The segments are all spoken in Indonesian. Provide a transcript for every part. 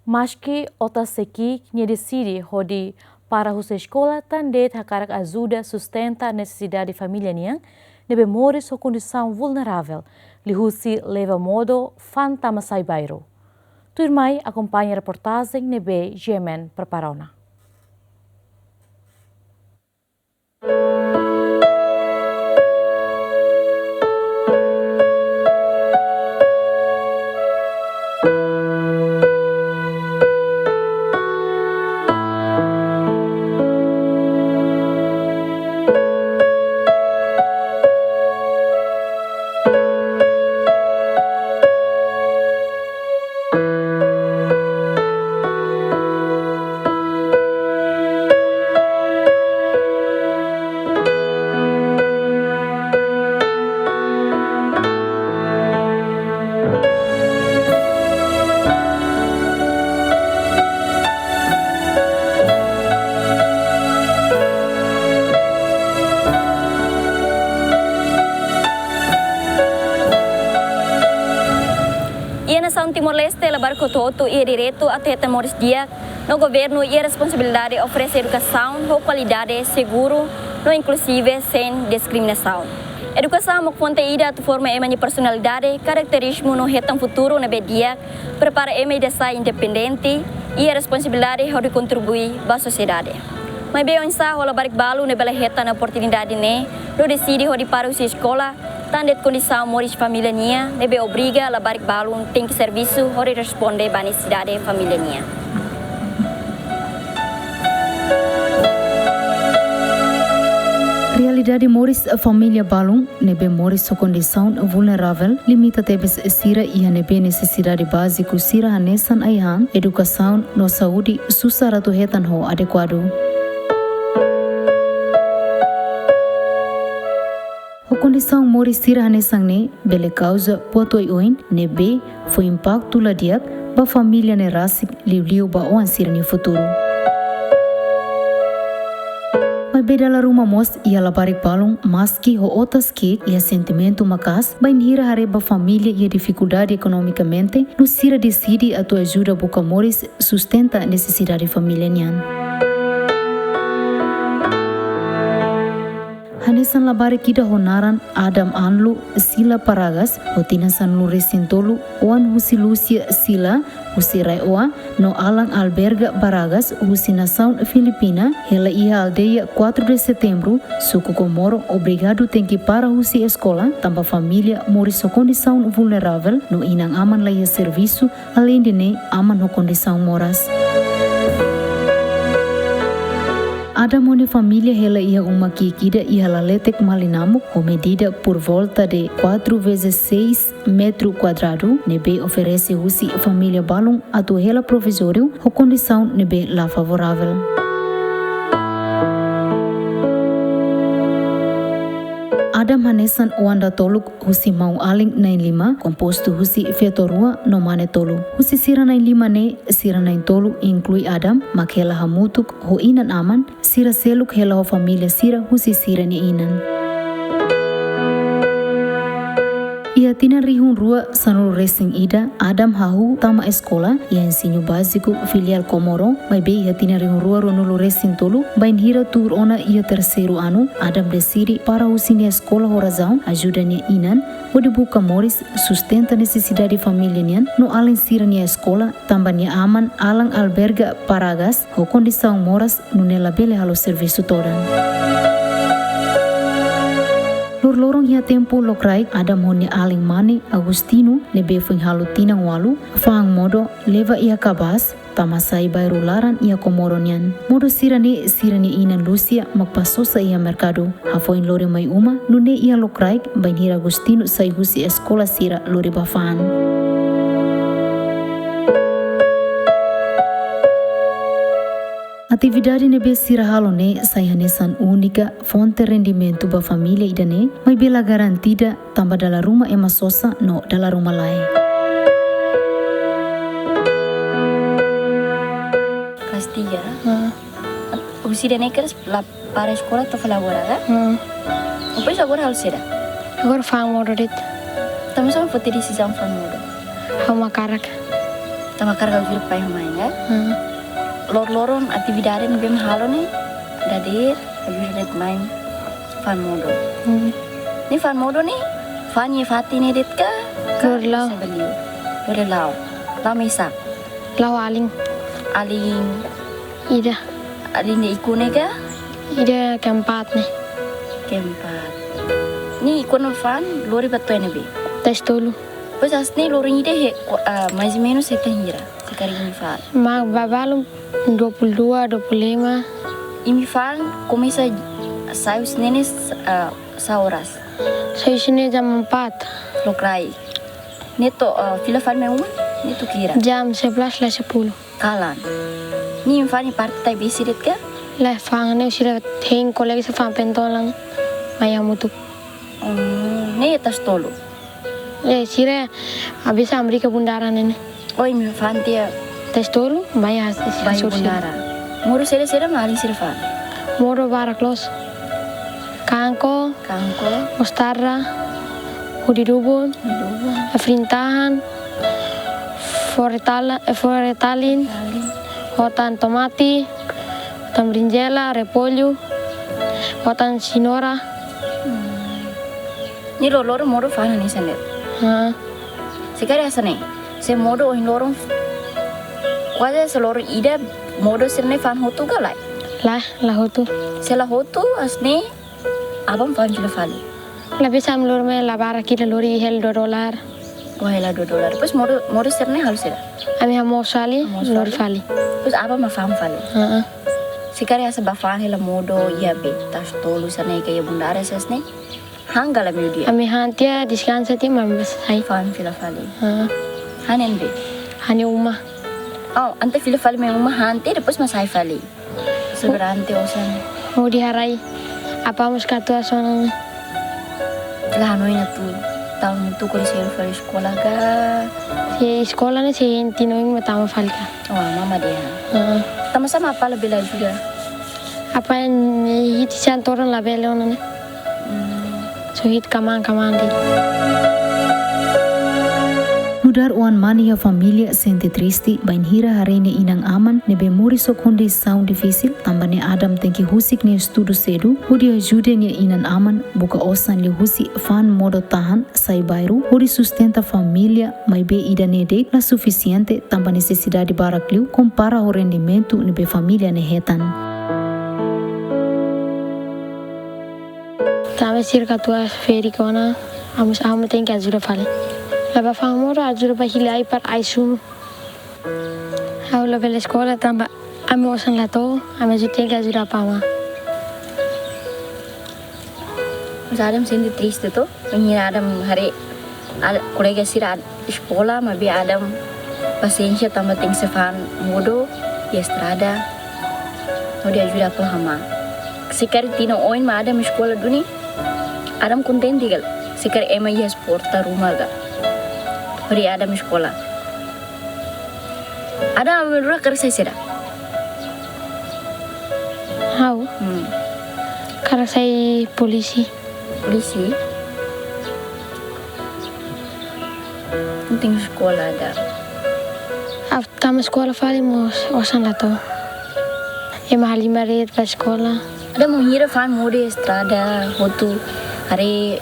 Maski ota seki nye decidi hodi para husa escola tandet hakarak ajuda sustenta a necessidade de família niang nebe mori sua condição vulnerável li husi leva modo fantama sai bairro. Turmai acompanha a reportagem nebe GMN Preparona. Timor-Leste levar cototo e direito até temores dia no governo e a responsabilidade de oferecer educação com qualidade, seguro, no inclusive sem discriminação. Educação é uma fonte de forma de personalidade, caracterismo no retam futuro na dia, prepara de ser independente e a responsabilidade de contribuir para a sociedade. Mas bem onsa rola barik balu na bela reta na oportunidade ne, no decide de para a escola. Tandet condição moris família nia, nebe obriga a barik balun tem que serviço hori responde ba necessidade família nia. Realidade moris a família balun nebe moris sua condição vulnerável limita tebes sira e a nebe necessidade básica sira hanesan aihan educação no saúde susaratu hetan ho adequado. A condição moris sira hanesang ne bele causa potoi oin ne be foi impacto la diak ba família ne rasik liu ba oan sira ne futuro. Mas be dala rumah mos ia la barik balong maski ho otas ke ia sentimento makas ba inhira hare ba família ia dificuldade economicamente no sira decide atu ajuda buka moris sustenta a necessidade família nian. Hanesan labari kida honaran Adam Anlu Sila Paragas hotina sanlu resintolu oan husi Lucia Sila husi Raioa no alang alberga Baragas husi nação Filipina hela iha aldeia 4 de setembro suku Komoro obrigado tem que para husi escola tamba família mori sua condição vulnerável no inang aman la ia serviço além de ne aman no condição moras. Ada mone família hela ia uma kikida ia laletek malinamuk o medida por volta de 4 vezes 6 metro quadrado nebe oferece husi família balung atu hela provisório o condição nebe la favorável. Adam hanesan wanda toluk husi mau aling 95 composto husi fetorua no mane tolu. Husi sira 95 ne sira 9 tolu inclui Adam makela hamutuk ho inan aman sira seluk hela ho família sira husi sira ni inan. Ia tina rihun rua sanul racing ida Adam hahu tama escola ia ensino básico filial Komoro mai be ia tina rihun rua ronulu racing tolu bain hira tur ona ia terceiro ano Adam decide para usini escola horazão ajuda nia inan odi buka moris sustenta necessidade família nian no além sira nia escola tamba nia aman alang alberga Paragas ho condição moras no nela bele halo serviço todan. Lorong hia tempo lokrai ada monia aling mane Agustino nebe foi halu tinang walu fang modo leva ia kabas tamasai bairro laran ia komoronian modo sirani inan Lucia magpasosa ia mercado hafoin lori mai uma nune ia lokrai bainhir Agustino sai husi escola sira lori bafan. Atividade nebe sira halone sai hanesan única fonte rendimento ba família idane mai bela garantida tamba dala rumah ema sosa no dala rumah lai. Kelas 3. Usi dane kelas para escola to laborada. Depois agora hal será. Agora fang modo dit. Tamo só foto decisão fan modo. Hama karak. tama karga juri pai main ya. Lor-loron aktividade no bem halo ni dadir juri det main fan modo. Ni fan modo ni fan ye fati ni det ka Lor lau mesak Lau aling Ida ni ikune ka keempat nih. keempat. Ni ikun fan lori batu ni be. Tes dulu. Pas asni lori ni deh mais menos hira sekarang ini fan. Mak babalum 22, 25. Imi fan komisa sayus nenes sauras. Saya sini jam 4. Lokrai. Neto fila fan me neto kira. Jam 11 lah 10. Kalan. Ni fan ni partai bisirit ka? Lah fang sudah heng kolegi sa fang pentolang mayang mutuk. Ni tas tolu. Sira habis Amerika bundaran ini. Oh imi fan dia Tes dulu bayar bayu bundara. Muru sere maling sira fan. Moro baraklos. Kangko, mostara, udidubun, frintahan, foretalin, hotan tomati, hotan brinjela, repolyo, hotan sinora. Ni lor moro fan ni sender. Sekarang asa nih. Se modo ohin lorong. Kuada se lorong ida modo serne fan hotu galai. Lah hotu. Se la hotu asne abang fan jula fali. Lebih sam lor me labara kita lori hel $2. Wah hela $2. Pas modo serne halus ya. Ami hamo sali lor fali. Pas abang ma fan fali. Sekarang asa ba fan hela modo ya be tas tolu sana kayak bundara sesne. Hanggala media. Ami hantia diskansa ti mambas hai Fan fila fali. Hanen be. hani uma. Oh, ante fila fali me uma hante depois masai fali. Seberante osan. Mau diharai. Apa muskatu asonan? Lah hanoi na tu. Tahun tu ko sel fali sekolah ka. Si sekolah ni si tinoing matama falka. Oh, mama dia. Sama-sama apa lebih lagi juga. Apa yang hiti santoran labele onan? So hit kaman di. Nudar uan mani ya familia sente tristi bain hira harene inang aman nebe muri sokonde sound difícil tambane Adam tenki husik ne estudo cedo hudi ajude ne inan aman buka osan le husi fan modo tahan sai bairro hudi sustenta familia mai be ida ne de la suficiente tamba necessidade barakliu compara o rendimento nebe familia ne hetan. Tama circa tua feri kona amus tem que ajuda fale. Laba famoro ajuda ba hilai par aisum. Hau la bela sekolah tamba ame osan lato ame tem que ajuda pama. Mas Adam senti triste tu. Ini Adam hari kolega sira sekolah mabi Adam paciência tambah tem se fan modo ya estrada. Mau dia ajuda apa hama. Sekarang tino oin ma Adam sekolah duni. Adam konten tinggal. Sekarang ema ya sporta rumah ga. Hari Adam sekolah. Adam menurut kerja sira. Hau. Karena saya polisi. Polisi. Penting sekolah ada. Tama sekolah fale mo osan lato. Mahali marit pa sekolah. Ada mengira fan mode estrada hotu hari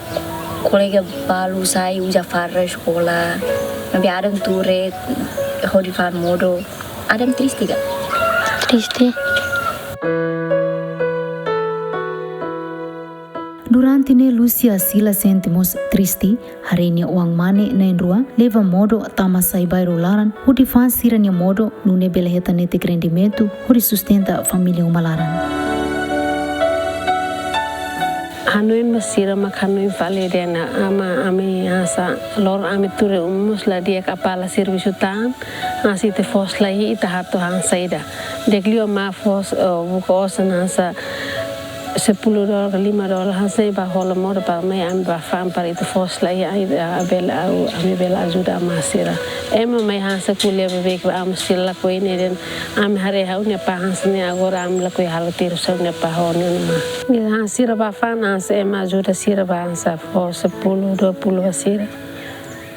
kolega balu sai uja farra sekolah nabi Adam ture hodi fan modo Adam triste ga Triste. Durante ne Lucia sila sentimos tristi, harenia uang mane na enrua leva modo tama sai bairro laran, hudi fan sirania modo nune bela heta nete rendimento, hudi sustenta familia umalaran. Hanoi masira makhanoi vale dena ama ame asa lor ame ture umus la dia kapala serviço tan asi te fos la hi ita hato han saida deglio ma fos buko osana sa $10 $5 hasai ba hola moda ba me ame ba fam para ita fos la hi abela ame bela ajuda masira ema mai hansa kulia bebek ba am sila ko ini den ame hare ha unya pa hansne agora am la ko halatir sa unya pa hono ma ya sira ba fana se ema ajuda sira ba hansa fo 10 20 sira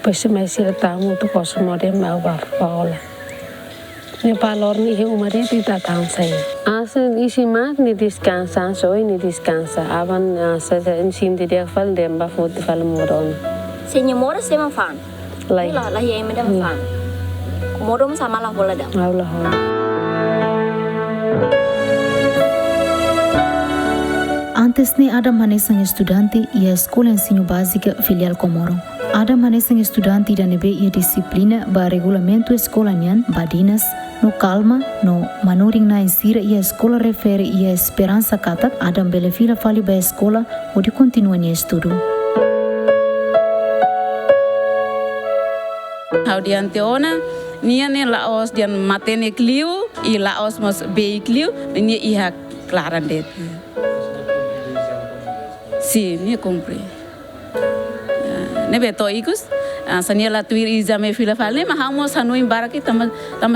pois mai sira tamu to koso mode ma ba hola Ni palor ni umari tita tahu saya. Asen isi mat ni descansa, soy ni descansa. Aban asa ensin dia fal dem ba fot fal moron. Senyo Morris dia fan. Lai. Lah yang medam fan. Morom sama lah bola dah. Allah. Antes ni Adam Hanesang estudante ia escola ensino básica filial Comoro. Adam Hanesang estudante da nebe ia disiplina ba regulamento escola nian badinas no calma no manoring na insira ia escola refere ia esperança katak Adam belefila fali ba escola o de continua ni estudo. Hau diante ona nia ne laos dian matene kliu I laos mos be kliu nia iha klaran det. Si nia compre. Ne beto ikus sania la tuir exame fila fale ma hamos hanoi baraki tama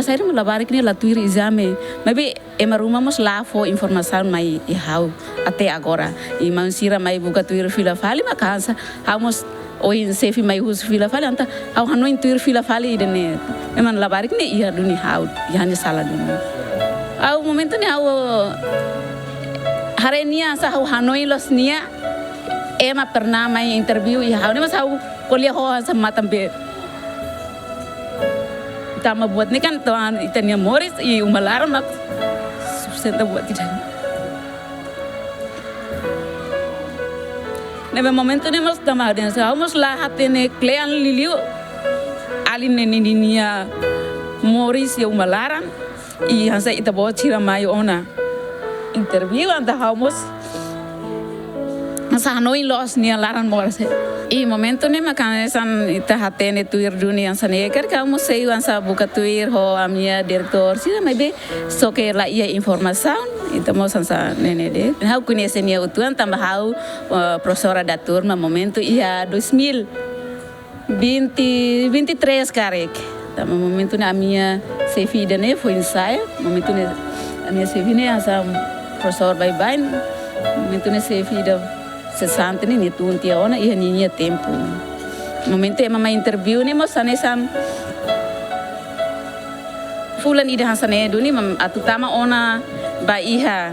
sair ma labarik ne la tuir exame. Maybe emaruma mos la fo informação mai I hau até agora. I mansira mai buka tuir fila fale ma kansa hamos oi sefi mai hus fila fale anta au hanoi tuir fila fale idene. Memang labarik ne ia duni hau ihanya salah duni. Au momento ne au hari nia sa hau hanoi los nia Ema pernah main interview I hau ni mas hau kuliah ho sama tambe. Tama buat ni kan tuan Itania Morris I umalar mak susah buat tidak. Nebe momento ni mas tama dia sa hau mas lah hati ni klean liliu alin ni nia Morris I umalaran I hansa ita bawa cira mayu ona interview anta hau mas Masa hanoi los ni laran morse. I momento ne makan san ita hatene tuir dunia san eker kamu sei wansa buka tuir ho amia direktor sila mai be soke la ia informação ita mo san sa nene de. Hau conhece nia utuan tambah hau professora da turma momento ia 2023 karek. Tama momento ne amia sefi dene foi ensaio momento ne amia sefi ne asa professor bye bye momento ne sefi da sesante ni tuntia ona ia ninya tempo. Momento mama interview ni mo sanesan fulan ida hasane duni atutama ona ba iha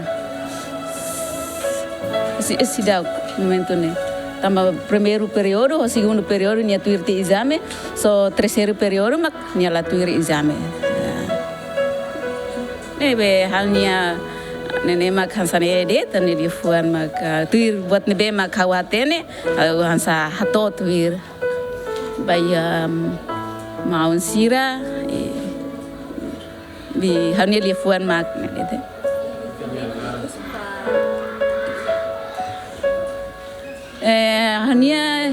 sida momento ni tamba primeiro período ou segundo período nia tuir te exame so terceiro período mak nia la tuir exame. Nebe halnya nene mak hansane de tani di fuan mak tuir buat nebe mak hawatene hansa hato tuir bayam maun sira bi hanya di fuan mak nede hanya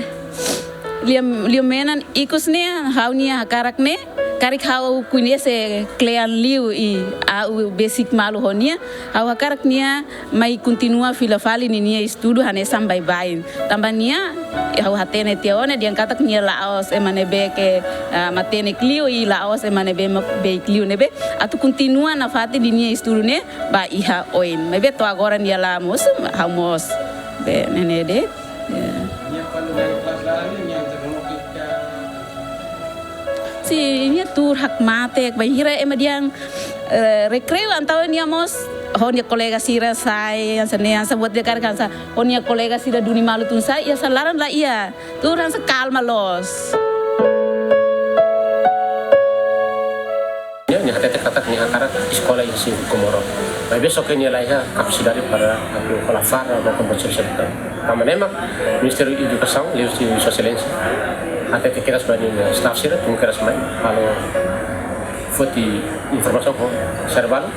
liam menan ikus ne haunia karak ne karik hau kunese klean liu I au basic malu honia hau karak nia mai continua fila fali ni nia estudo hane sambai bain tambania hau hatene tione diang katak nia laos emane be ke matene clio I laos emane be clio nebe atu continua na fati di nia estudo ne ba iha oin mebe to agora nia la mos hamos be nene de si nia tur hak mate ba hira emadiang recreo antau nia mos honia kolega sira sai yang senia sebut dia kan sa honia kolega sira duni malu tun sai ya salaran la ia turan sa calma los ni hati kata ni akarat sekolah yang si Komoro. Tapi besok ni laiha kapsidari para aku kolafar atau kompetisi seperti. Kami memang Ministeri Edukasi, Lewisi Sosialensi. Hati kita sebagai staff sira mungkin semai kalau foti informasi ko serval.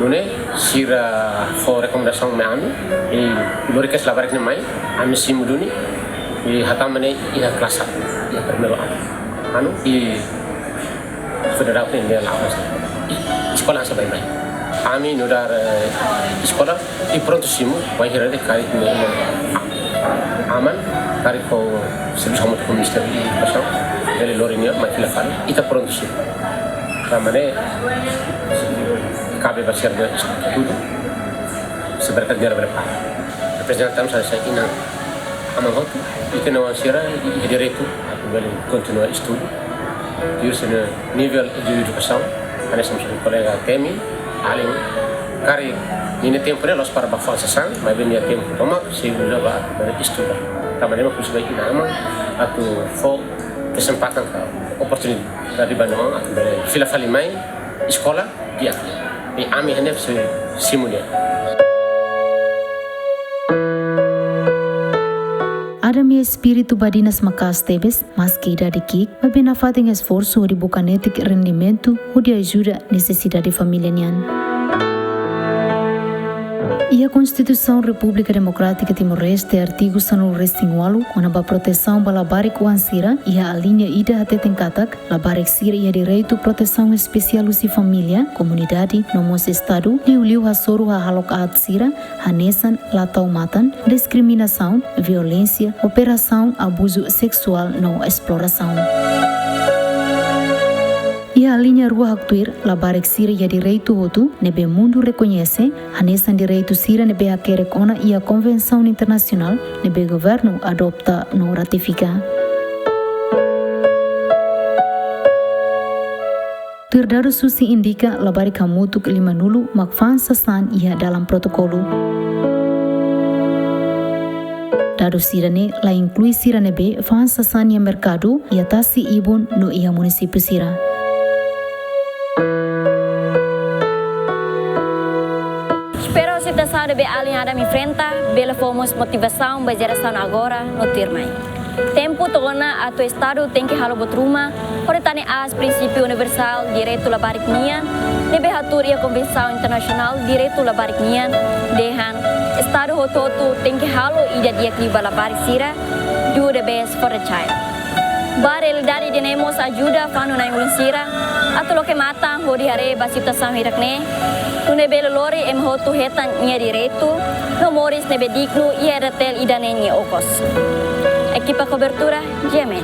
Nune sira for rekomendasi kami mereka selabar ni mai kami simuduni hatamane ia kelas ia primero anu federal ni dia lawas sekolah sebaik baik kami nudar sekolah pronto simu bahira de kari ni aman kari ko sebelum kamu minister pasal dari lorinya macam apa kita pronto simu kamane kabe basir de tudo seberkat dia berapa representan saya ina amangot itu nawan sira direto aku balik continua estudo Dios en nível de educação karena sama kolega kami aling kari ini tempo los para bafal sesang mai benia tempo toma si udah ba istuda tamanema kusbai nama atau fo kesempatan ka opportunity dari Bandung atau dari Vila Falimai sekolah dia di ami henef simulia. Ada minha espírito badinas macas tebes, mas que ida de kik, mas bem na fatem esforço de bucanetic rendimento ou de ajuda necessidade família nian. E a Constituição República Democrática Timor-Leste, artigo sanul restingualo, onde a proteção balabarik uansira e a linha ida até tenkatak, labarik sira e a direito proteção especial usi família, comunidade, nomos estado, liu hasoro ha halok at sira, hanesan, latau matan, discriminação, violência, operação, abuso sexual, não exploração. E a linha rua haktuir, labarek sira e a direito hotu, nebe mundo reconhece, hanesan direito sira nebe hakerek ona e a convenção internacional, nebe governo adopta no ratifica. Terdado susi indika labarek hamutuk 5 nulu makfan sasan ia dalam protokolo. Dado sirane la inclui sirane be fan sasan ia mercado ia tasi ibon no ia município sira. Espero situação de alinhada me enfrenta, bela fomos motivação para geração agora no Tirmai. Tempo torna a tu estado tem que halo botruma, por tane as princípio universal direito labarik nian, nebe hatur e convenção internacional direito labarik nian, dehan estado hototu tem que halo ida dia kriba labarik sira, do the best for the child. Ba realidade de nemos ajuda fano na sira, atau lo que mata hori hare ba situação hirakne. Tu nebe lori em hotu hetan nia direito, no moris nebe digno e eratel idane nia okos. Equipa cobertura, Yemen.